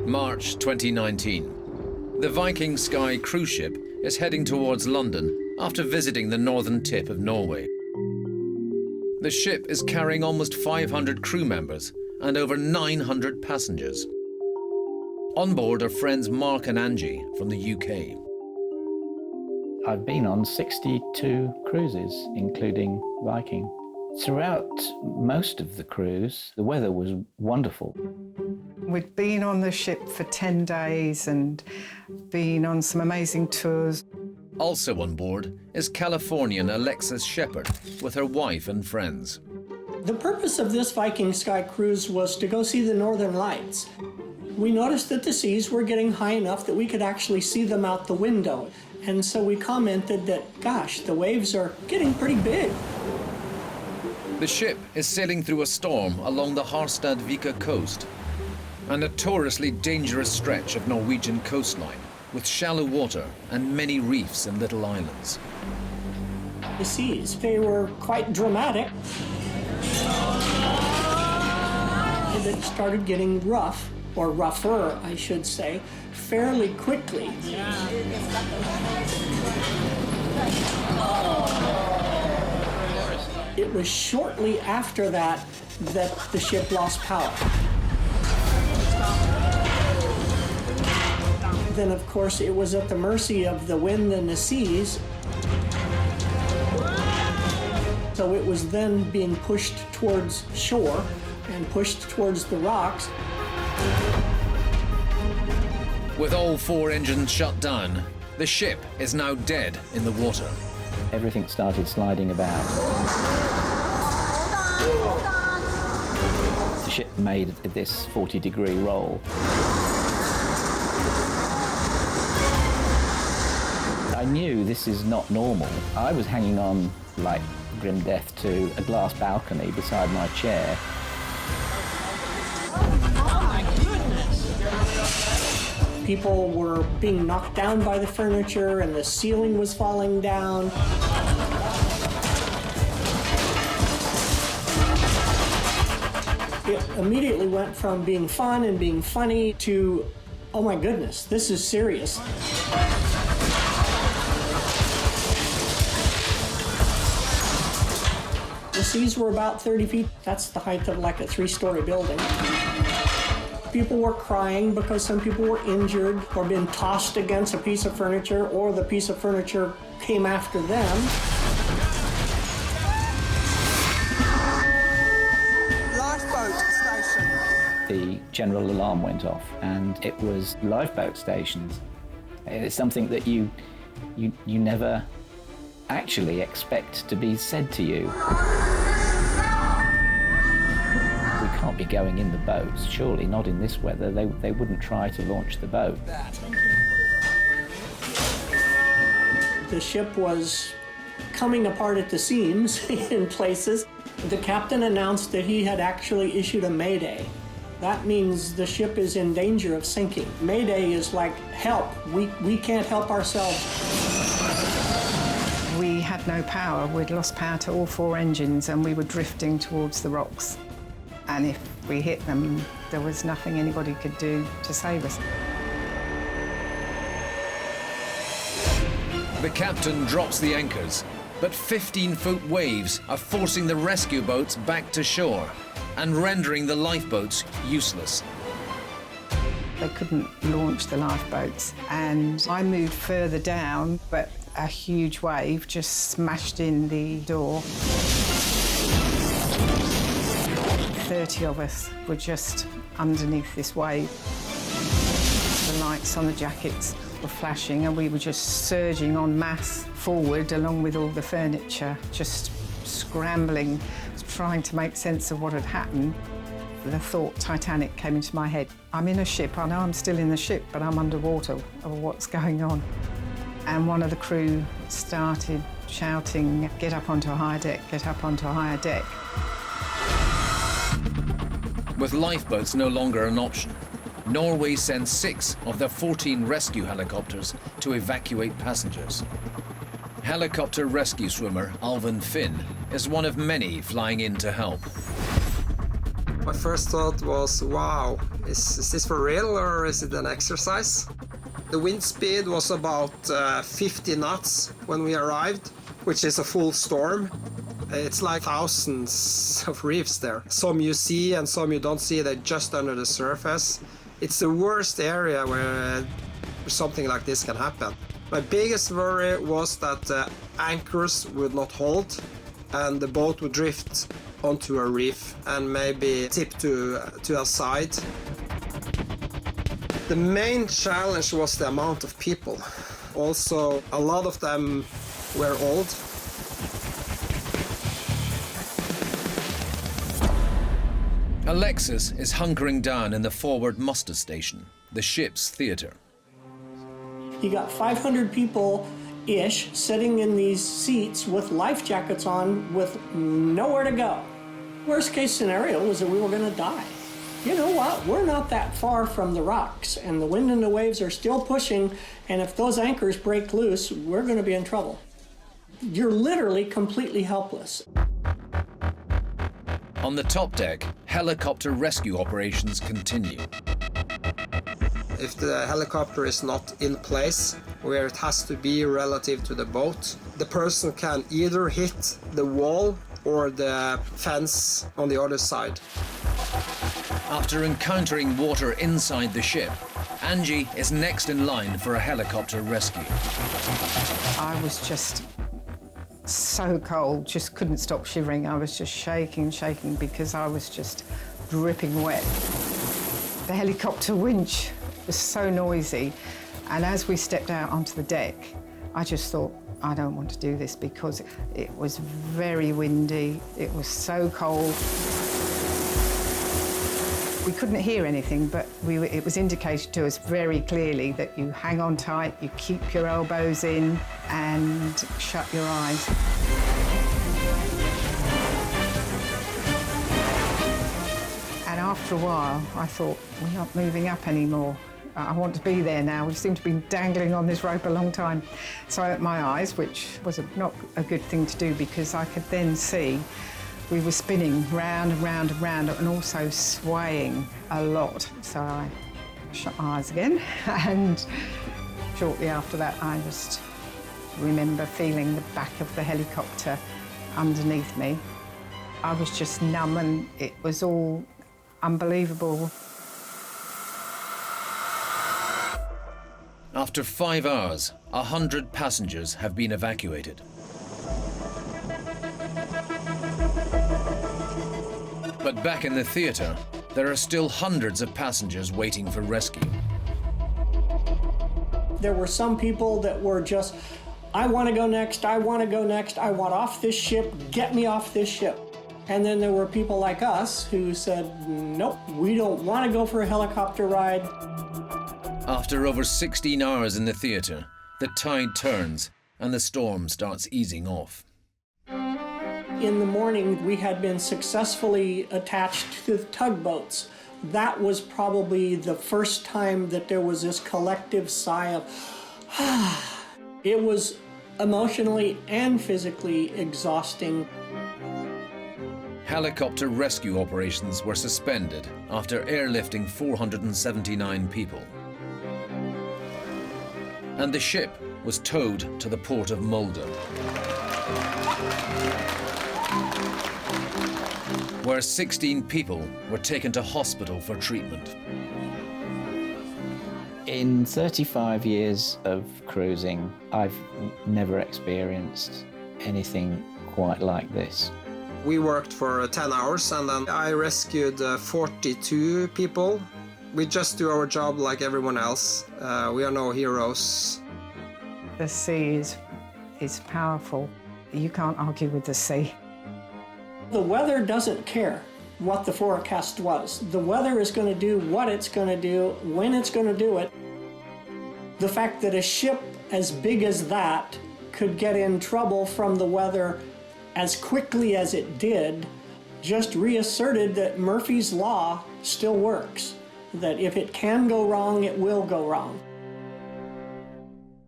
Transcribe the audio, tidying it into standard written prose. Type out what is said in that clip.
March 2019. The Viking Sky cruise ship is heading towards London after visiting the northern tip of Norway. The ship is carrying almost 500 crew members and over 900 passengers. On board are friends Mark and Angie from the UK. I've been on 62 cruises, including Viking. Throughout most of the cruise, the weather was wonderful. We'd been on the ship for 10 days and been on some amazing tours. Also on board is Californian Alexis Shepherd with her wife and friends. The purpose of this Viking Sky cruise was to go see the Northern Lights. We noticed that the seas were getting high enough that we could actually see them out the window. And so we commented that, gosh, the waves are getting pretty big. The ship is sailing through a storm along the Harstad-Vika coast, a notoriously dangerous stretch of Norwegian coastline with shallow water and many reefs and little islands. The seas, they were quite dramatic. And it started getting rough, or rougher, I should say, fairly quickly. It was shortly after that that the ship lost power. Then, of course, it was at the mercy of the wind and the seas. So it was then being pushed towards shore and pushed towards the rocks. With all 4 engines shut down, the ship is now dead in the water. Everything started sliding about. The ship made this 40-degree roll. I knew this is not normal. I was hanging on like grim death to a glass balcony beside my chair. People were being knocked down by the furniture and the ceiling was falling down. It immediately went from being fun and being funny to, oh my goodness, this is serious. The seas were about 30 feet. That's the height of like a 3-story building. People were crying because some people were injured or been tossed against a piece of furniture, or the piece of furniture came after them. Lifeboat station. The general alarm went off, and it was lifeboat stations. It's something that you never actually expect to be said to you. We can't be going in the boats, surely not in this weather. They wouldn't try to launch the boat. The ship was coming apart at the seams in places. The captain announced that he had actually issued a mayday. That means the ship is in danger of sinking. Mayday is like, help, we can't help ourselves. We had no power. We'd lost power to all 4 engines and we were drifting towards the rocks. And if we hit them, there was nothing anybody could do to save us. The captain drops the anchors, but 15-foot waves are forcing the rescue boats back to shore and rendering the lifeboats useless. They couldn't launch the lifeboats, and I moved further down, but a huge wave just smashed in the door. 30 of us were just underneath this wave. The lights on the jackets were flashing and we were just surging en masse forward along with all the furniture, just scrambling, trying to make sense of what had happened. The thought Titanic came into my head. I'm in a ship, I know I'm still in the ship, but I'm underwater. What's going on? And one of the crew started shouting, get up onto a higher deck, get up onto a higher deck. With lifeboats no longer an option, Norway sends 6 of their 14 rescue helicopters to evacuate passengers. Helicopter rescue swimmer Alvin Finn is one of many flying in to help. My first thought was, wow, Is this for real or is it an exercise? The wind speed was about 50 knots when we arrived, which is a full storm. It's like thousands of reefs there. Some you see and some you don't see, they're just under the surface. It's the worst area where something like this can happen. My biggest worry was that the anchors would not hold and the boat would drift onto a reef and maybe tip to a side. The main challenge was the amount of people. Also, a lot of them were old. Alexis is hunkering down in the forward muster station, the ship's theatre. You got 500 people-ish sitting in these seats with life jackets on with nowhere to go. Worst case scenario was that we were going to die. You know what? We're not that far from the rocks, and the wind and the waves are still pushing, and if those anchors break loose, we're going to be in trouble. You're literally completely helpless. On the top deck, helicopter rescue operations continue. If the helicopter is not in place, where it has to be relative to the boat, the person can either hit the wall or the fence on the other side. After encountering water inside the ship, Angie is next in line for a helicopter rescue. I was just so cold, just couldn't stop shivering. I was just shaking because I was just dripping wet. The helicopter winch was so noisy, and as we stepped out onto the deck, I just thought, I don't want to do this because it was very windy, it was so cold. We couldn't hear anything, but it was indicated to us very clearly that you hang on tight, you keep your elbows in and shut your eyes. And after a while, I thought, we're not moving up anymore. I want to be there now. We seem to be dangling on this rope a long time. So I opened my eyes, which was not a good thing to do because I could then see we were spinning round and round and round and also swaying a lot. So I shut my eyes again and shortly after that I just remember feeling the back of the helicopter underneath me. I was just numb and it was all unbelievable. After 5 hours, 100 passengers have been evacuated. But back in the theatre, there are still hundreds of passengers waiting for rescue. There were some people that were just, I want to go next, I want to go next, I want off this ship, get me off this ship. And then there were people like us who said, nope, we don't want to go for a helicopter ride. After over 16 hours in the theatre, the tide turns and the storm starts easing off. In the morning, we had been successfully attached to the tugboats. That was probably the first time that there was this collective sigh of, It was emotionally and physically exhausting. Helicopter rescue operations were suspended after airlifting 479 people. And the ship was towed to the port of Molde, where 16 people were taken to hospital for treatment. In 35 years of cruising, I've never experienced anything quite like this. We worked for 10 hours and then I rescued 42 people. We just do our job like everyone else. We are no heroes. The sea is powerful. You can't argue with the sea. The weather doesn't care what the forecast was. The weather is going to do what it's going to do, when it's going to do it. The fact that a ship as big as that could get in trouble from the weather as quickly as it did just reasserted that Murphy's Law still works. That if it can go wrong, it will go wrong.